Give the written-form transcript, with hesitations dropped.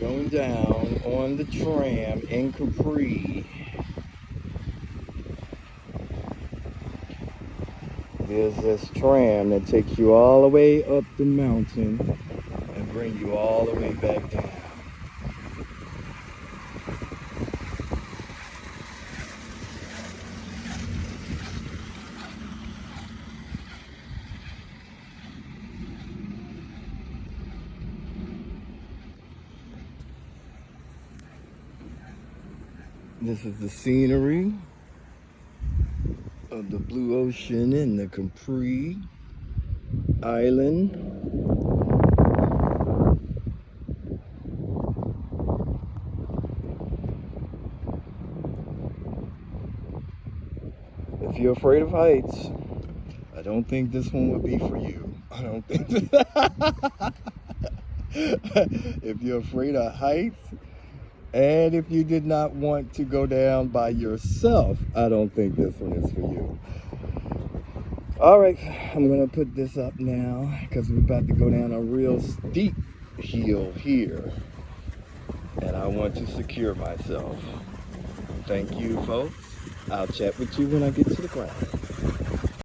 Going down on the tram in Capri. There's this tram that takes you all the way up the mountain and bring you all the way back down. This is the scenery of the blue ocean and the Capri Island. If you're afraid of heights, I don't think this one would be for you. I don't think if you're afraid of heights, and if you did not want to go down by yourself, I don't think this one is for you. All right, I'm gonna put this up now because we're about to go down a real steep hill here. And I want to secure myself. Thank you, folks. I'll chat with you when I get to the ground.